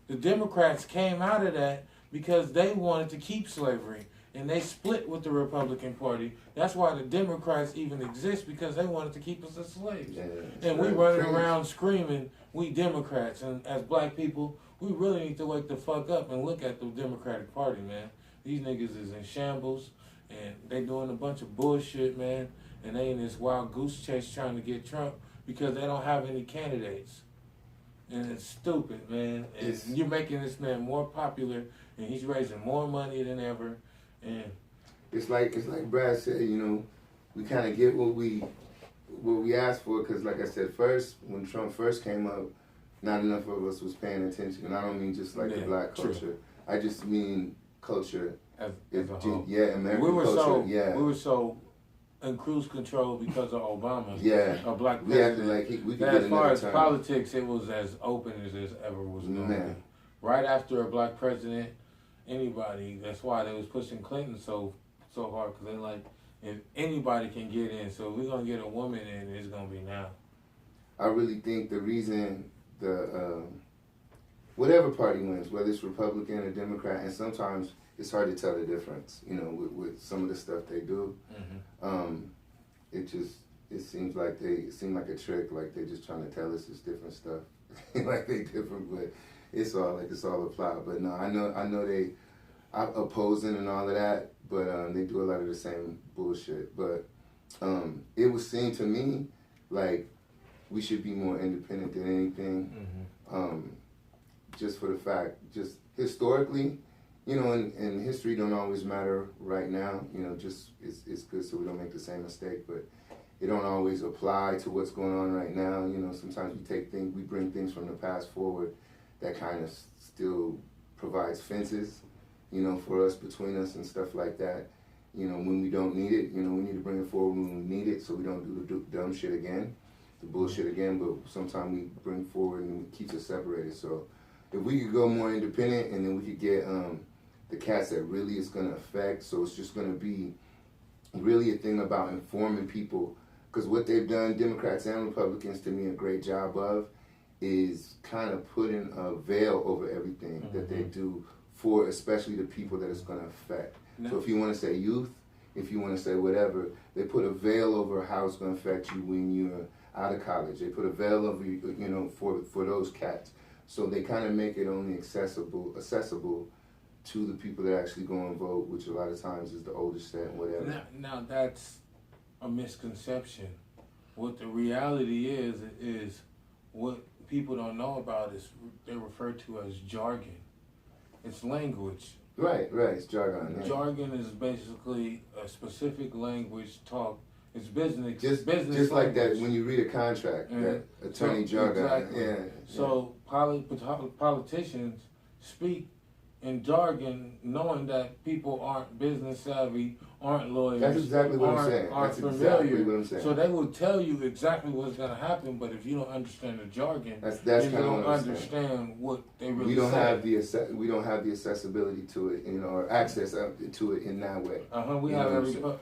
The Democrats came out of that because they wanted to keep slavery. And they split with the Republican Party. That's why the Democrats even exist, because they wanted to keep us as slaves. Yeah, and we running around screaming, we Democrats. And as black people, we really need to wake the fuck up and look at the Democratic Party, man. These niggas is in shambles, and they doing a bunch of bullshit, man. And they in this wild goose chase trying to get Trump because they don't have any candidates. And it's stupid, man. And you're making this man more popular, and he's raising more money than ever. And it's like Brad said, you know, we kind of get what we asked for, because like I said, when Trump first came up, not enough of us was paying attention. And I don't mean just like the black culture. True. I just mean culture as a whole. Yeah, American culture. We were so in cruise control because of Obama. Yeah. A black president. We could that get as far as term. Politics, it was as open as it ever was going to be. Right after a black president, anybody. That's why they was pushing Clinton so hard, because they like, if anybody can get in, so if we're gonna get a woman in, it's gonna be now. I really think the reason whatever party wins, whether it's Republican or Democrat, and sometimes it's hard to tell the difference, you know, with some of the stuff they do. Mm-hmm. It seems like a trick, like they're just trying to tell us it's different stuff, like they different, but it's all applied. But no, I know they are opposing and all of that, but they do a lot of the same bullshit. But it would seem to me like we should be more independent than anything. Mm-hmm. Just for the fact, just historically, you know, and history don't always matter right now. You know, just it's good so we don't make the same mistake, but it don't always apply to what's going on right now. You know, sometimes we bring things from the past forward that kind of still provides fences, you know, for us, between us and stuff like that. You know, when we don't need it, you know, we need to bring it forward when we need it so we don't do the dumb shit again. the bullshit again, but sometimes we bring forward and it keeps us separated. So if we could go more independent, and then we could get the cats that really is going to affect, so it's just going to be really a thing about informing people, because what they've done, Democrats and Republicans, to me, a great job of, is kind of putting a veil over everything that they do for especially the people that it's going to affect. No. So if you want to say youth, if you want to say whatever, they put a veil over how it's going to affect you when you're out of college. They put a veil over, you know, for those cats. So they kind of make it only accessible to the people that actually go and vote, which a lot of times is the older set and whatever. Now that's a misconception. What the reality is what people don't know about is they're referred to as jargon. It's language. Right, it's jargon. Yeah. Jargon is basically a specific language talk. It's business. Just business like that when you read a contract, that attorney jargon. Exactly. Yeah. So politicians speak in jargon, knowing that people aren't business savvy, aren't lawyers. That's exactly what I'm saying. Aren't That's familiar. exactly what I'm saying. So they will tell you exactly what's going to happen, but if you don't understand the jargon, that's then you kind of don't what I'm understand what they really we don't say. We don't have the accessibility to it, or access to it in that way. We have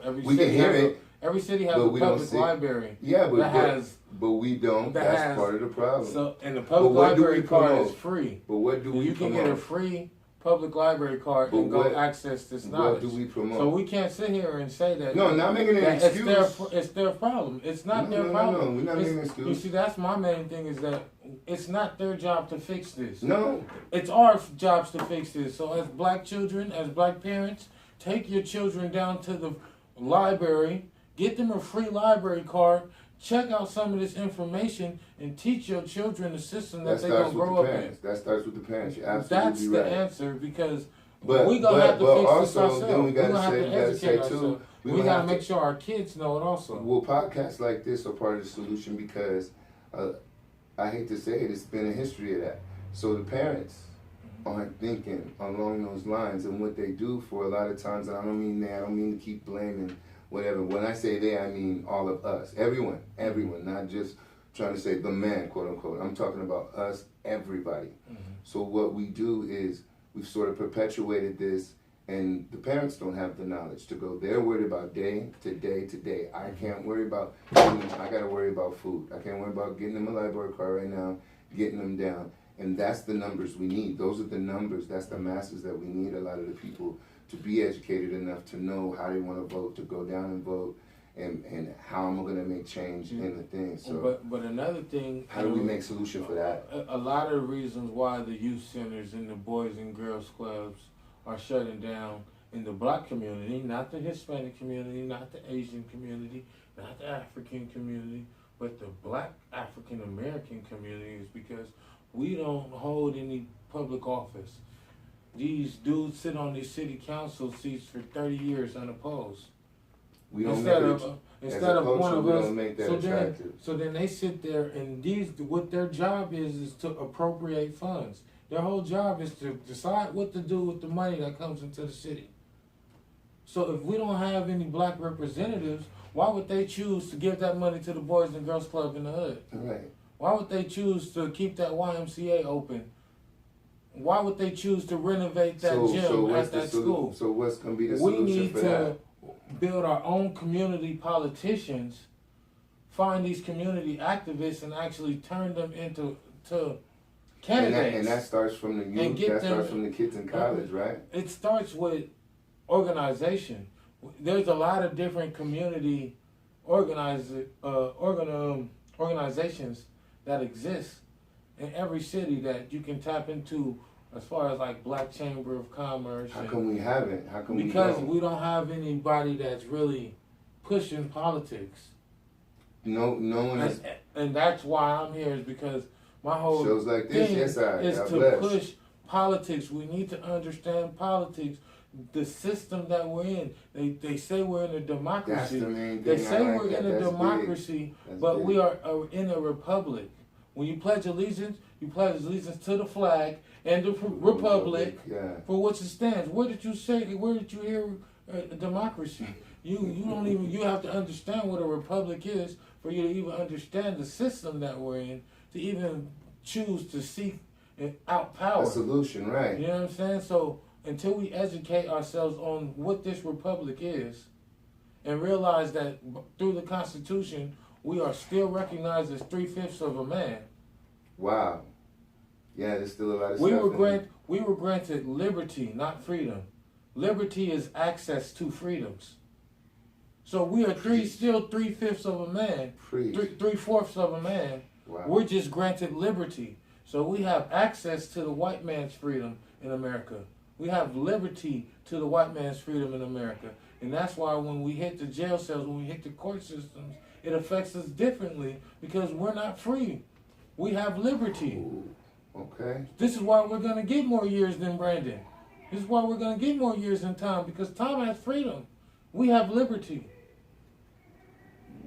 every we city can hear it. Every city has a public library. Yeah, but we don't. That's part of the problem. So, and the public library card is free. But what do we you promote? can get a free public library card and go access this knowledge. What do we promote? So we can't sit here and say that. No, not making an excuse. It's their problem. It's not their problem. No, we're not making an excuse. You see, that's my main thing, is that it's not their job to fix this. No. It's our jobs to fix this. So as black children, as black parents, take your children down to the library, get them a free library card, check out some of this information, and teach your children the system that they're going to grow up in. That starts with the parents. You're absolutely That's the right. answer, because we're going to have to fix this ourselves. Then we we're going to have to educate too, ourselves. We got to make sure our kids know it also. Well, podcasts like this are part of the solution, because I hate to say it, it's been a history of that. So the parents aren't thinking along those lines, and what they do for a lot of times, and I don't mean to keep blaming whatever. When I say they, I mean all of us. Everyone, not just trying to say the man, quote unquote. I'm talking about us, everybody. So what we do is we've sort of perpetuated this, and the parents don't have the knowledge to go. They're worried about day to day. I can't worry about food. I got to worry about food. I can't worry about getting them a library card right now, getting them down. And that's the numbers we need. Those are the numbers. That's the masses that we need, a lot of the people, to be educated enough to know how they want to vote, to go down and vote, and how am I going to make change in the thing. So, but another thing, how do we make solution for that? A lot of the reasons why the youth centers and the boys and girls clubs are shutting down in the black community, not the Hispanic community, not the Asian community, not the African community, but the black African American community, is because we don't hold any public office. These dudes sit on these city council seats for 30 years unopposed. We don't instead of one of us. Make that so then they sit there, and what their job is to appropriate funds. Their whole job is to decide what to do with the money that comes into the city. So if we don't have any black representatives, why would they choose to give that money to the Boys and Girls Club in the hood? Right. Why would they choose to keep that YMCA open? Why would they choose to renovate that gym at that school? So what's going to be the solution for that? We need to build our own community politicians, find these community activists, and actually turn them into candidates. And that starts from the youth, starts from the kids in college, right? It starts with organization. There's a lot of different community organizations that exist in every city that you can tap into, as far as like Black Chamber of Commerce. How come we haven't? How come because we don't have anybody that's really pushing politics. No one is. And that's why I'm here, is because my whole shows like this, thing is to push politics. We need to understand politics, the system that we're in. They say we're in a democracy. That's the main thing. They say we're in a democracy, but we are in a republic. When you pledge allegiance to the flag and the republic for which it stands. Where did you hear democracy? You don't even, you have to understand what a republic is for you to even understand the system that we're in, to even choose to seek out power. A solution, right? You know what I'm saying? So until we educate ourselves on what this republic is, and realize that through the Constitution we are still recognized as 3/5 of a man. Wow. Yeah, there's still a lot of We stuff. we were granted liberty, not freedom. Liberty is access to freedoms. So we are still 3/5 of a man, Preach. 3/4 of a man. Wow. We're just granted liberty. So we have access to the white man's freedom in America. We have liberty to the white man's freedom in America. And that's why when we hit the jail cells, when we hit the court systems, it affects us differently because we're not free. We have liberty. Ooh, okay. This is why we're going to get more years than Brandon. This is why we're going to get more years than Tom, because Tom has freedom. We have liberty.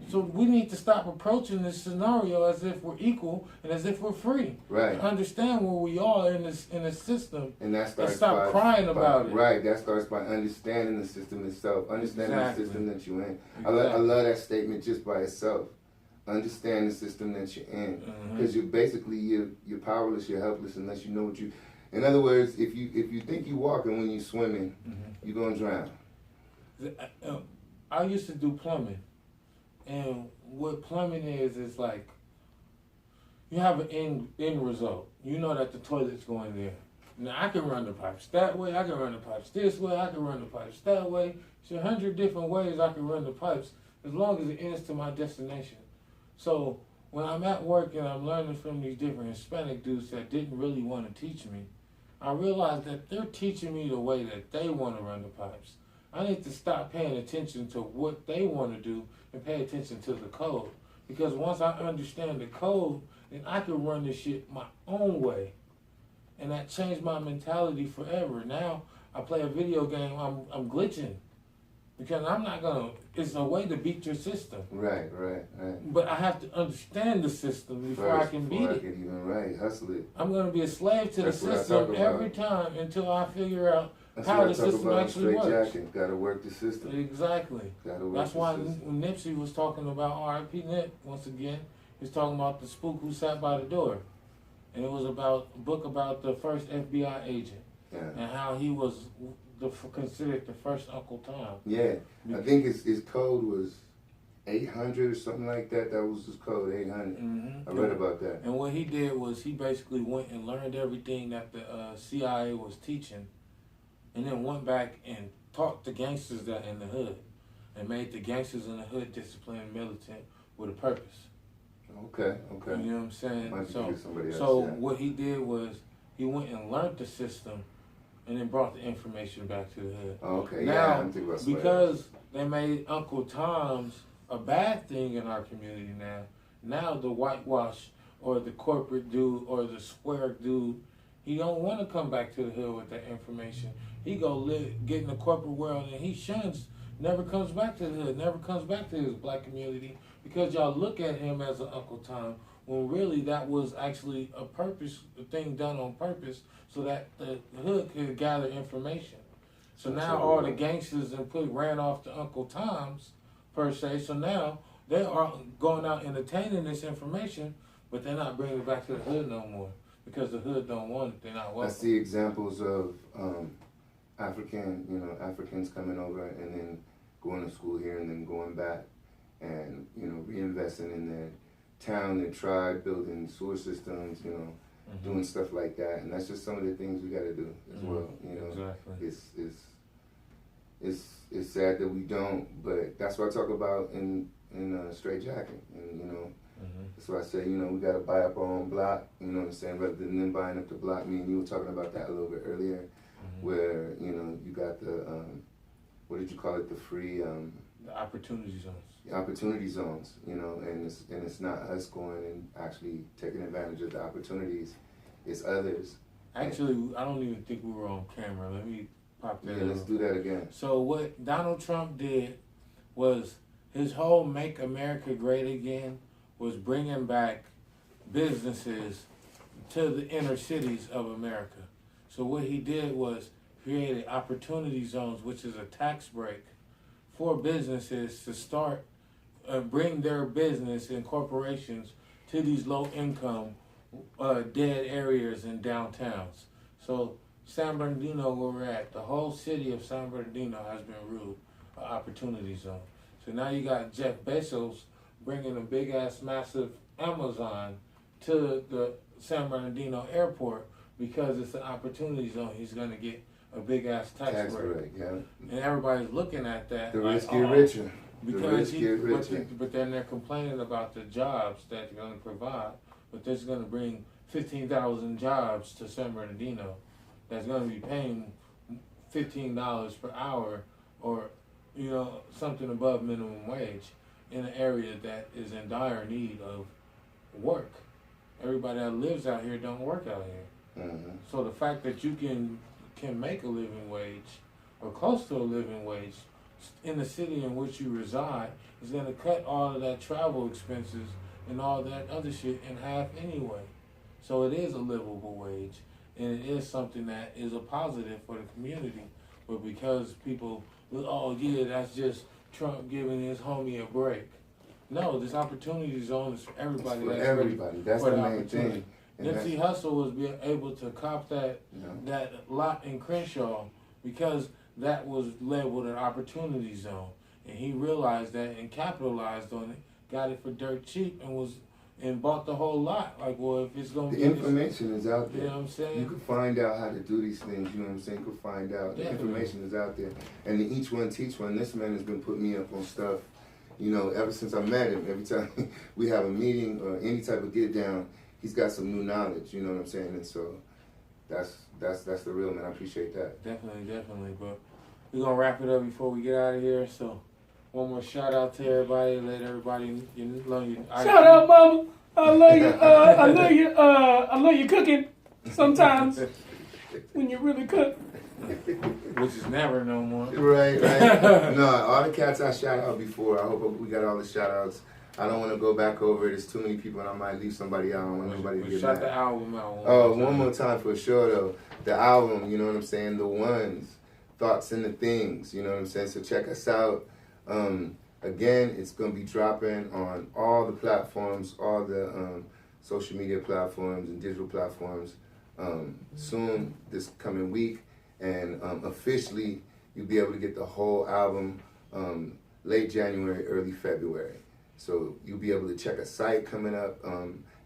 So we need to stop approaching this scenario as if we're equal and as if we're free. Right. And understand where we are in this system. And that starts stop crying about it. Right, that starts by understanding the system itself, understanding Exactly. the system that you're in. Exactly. I love that statement just by itself. Understand the system that you're in, because you're powerless, you're helpless unless you know what you. In other words, if you think you're walking when you're swimming, you're gonna drown. I used to do plumbing, and what plumbing is like you have an end result. You know that the toilet's going there. Now I can run the pipes that way. I can run the pipes this way. I can run the pipes that way. There's 100 different ways I can run the pipes as long as it ends to my destination. So when I'm at work and I'm learning from these different Hispanic dudes that didn't really want to teach me, I realized that they're teaching me the way that they want to run the pipes. I need to stop paying attention to what they want to do and pay attention to the code. Because once I understand the code, then I can run this shit my own way. And that changed my mentality forever. Now I play a video game, I'm glitching. Because I'm not gonna, it's a way to beat your system. Right. But I have to understand the system before I can beat it. Right, hustle it. I'm gonna be a slave to That's the what I system talk about. every time until I figure out That's how what the I talk system about in actually works. Straight Gotta work the system. Exactly. Gotta work That's the why system. when Nipsey was talking about R.I.P. Nip, once again, he was talking about the spook who sat by the door. And it was about a book about the first FBI agent. Yeah. And how he was considered the first Uncle Tom. Yeah. I think his code was 800 or something like that. That was his code, 800. I read about that. And what he did was he basically went and learned everything that the CIA was teaching, and then went back and taught the gangsters that in the hood, and made the gangsters in the hood disciplined militant with a purpose. Okay. You know what I'm saying? Might be good for somebody else, So yeah. what he did was he went and learned the system, and then brought the information back to the hood. Okay, Now, yeah, I'm thinking about somebody else. because they made Uncle Tom's a bad thing in our community now the whitewash or the corporate dude or the square dude, he don't want to come back to the hood with that information. He go get in the corporate world and he shuns, never comes back to the hood, never comes back to his black community because y'all look at him as an Uncle Tom when really that was actually a thing done on purpose so that the hood could gather information. So now all the gangsters ran off to Uncle Tom's, per se. So now they are going out entertaining this information, but they're not bringing it back to the hood no more because the hood don't want it. They're not welcome. I see examples of Africans coming over and then going to school here and then going back and, reinvesting in their town, their tribe, building sewer systems, doing stuff like that. And that's just some of the things we got to do as well. Exactly. It's sad that we don't, but that's what I talk about in Straight Jacking. And, that's why I say, we got to buy up our own block, you know what I'm saying, rather than them buying up the block. Me and you were talking about that a little bit earlier, where, you got the, what did you call it, the free... the opportunity zones. Opportunity zones, and it's not us going and actually taking advantage of the opportunities. It's others. Actually, I don't even think we were on camera. Let me pop that. Yeah, let's do that again. So what Donald Trump did was his whole "Make America Great Again" was bringing back businesses to the inner cities of America. So what he did was created opportunity zones, which is a tax break for businesses to start bring their business and corporations to these low-income, dead areas in downtowns. So San Bernardino, where we're at, the whole city of San Bernardino has been ruled an opportunity zone. So now you got Jeff Bezos bringing a big-ass, massive Amazon to the San Bernardino airport because it's an opportunity zone. He's going to get a big-ass tax break. Yeah. And everybody's looking at that. The like, rich get richer. Because richer. but then they're complaining about the jobs that they're going to provide. But this is going to bring 15,000 jobs to San Bernardino that's going to be paying $15 per hour or, something above minimum wage in an area that is in dire need of work. Everybody that lives out here don't work out here. Mm-hmm. So the fact that you can make a living wage or close to a living wage in the city in which you reside is going to cut all of that travel expenses and all that other shit in half anyway. So it is a livable wage, and it is something that is a positive for the community. But because people, oh yeah, that's just Trump giving his homie a break. No, this opportunity zone is for everybody. It's for everybody. That's the main thing. Nipsey Hussle was being able to cop that lot in Crenshaw because that was labeled an opportunity zone, and he realized that and capitalized on it, got it for dirt cheap, and bought the whole lot. Like, well, if it's gonna the be information is out there. You know what I'm saying? You can find out how to do these things. You know what I'm saying? You can find out. Definitely. The information is out there, and the each one teach one. This man has been putting me up on stuff. Ever since I met him, every time we have a meeting or any type of get down, he's got some new knowledge. You know what I'm saying? And so that's the real man. I appreciate that. Definitely. But we're gonna wrap it up before we get out of here. So one more shout out to everybody. Let everybody love you. Shout out, mama. I love you. I love you. I love you cooking. Sometimes when you really cook. Which is never no more. Right. No, all the cats I shout out before. I hope we got all the shout outs. I don't want to go back over it. There's too many people and I might leave somebody out. I don't want nobody to get shout mad. the album out. One more time for sure though. The album, you know what I'm saying? The 1's, Thoughts and the Things, you know what I'm saying? So check us out. Again, it's going to be dropping on all the platforms, all the social media platforms and digital platforms soon this coming week. And officially, you'll be able to get the whole album late January, early February. So you'll be able to check a site coming up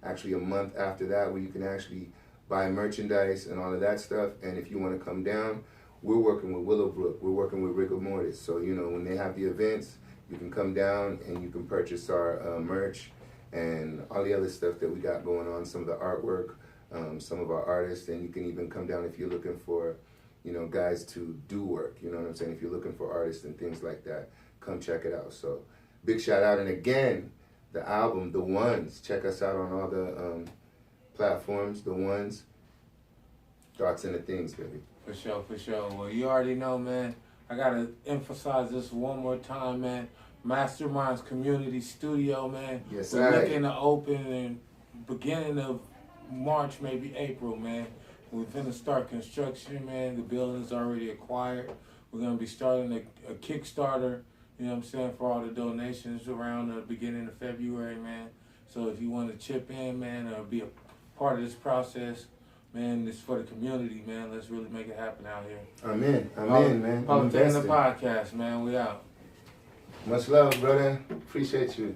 actually a month after that where you can actually buy merchandise and all of that stuff. And if you want to come down, we're working with Willowbrook. We're working with Rigarmortis. So, when they have the events, you can come down and you can purchase our merch and all the other stuff that we got going on, some of the artwork, some of our artists. And you can even come down if you're looking for, guys to do work. You know what I'm saying? If you're looking for artists and things like that, come check it out. So big shout out. And again, the album, The 1's. Check us out on all the platforms, The 1's. Thoughts and the Things, baby. For sure. Well, you already know, man. I got to emphasize this one more time, man. Masterminds Community Studio, man. Yes, We're sir. looking to open in beginning of March, maybe April, man. We're going to start construction, man. The building's already acquired. We're going to be starting a Kickstarter, you know what I'm saying, for all the donations around the beginning of February, man. So if you want to chip in, man, or be a part of this process, man, it's for the community, man. Let's really make it happen out here. I'm in, man. PolitiKan The Podcast, man. We out. Much love, brother. Appreciate you.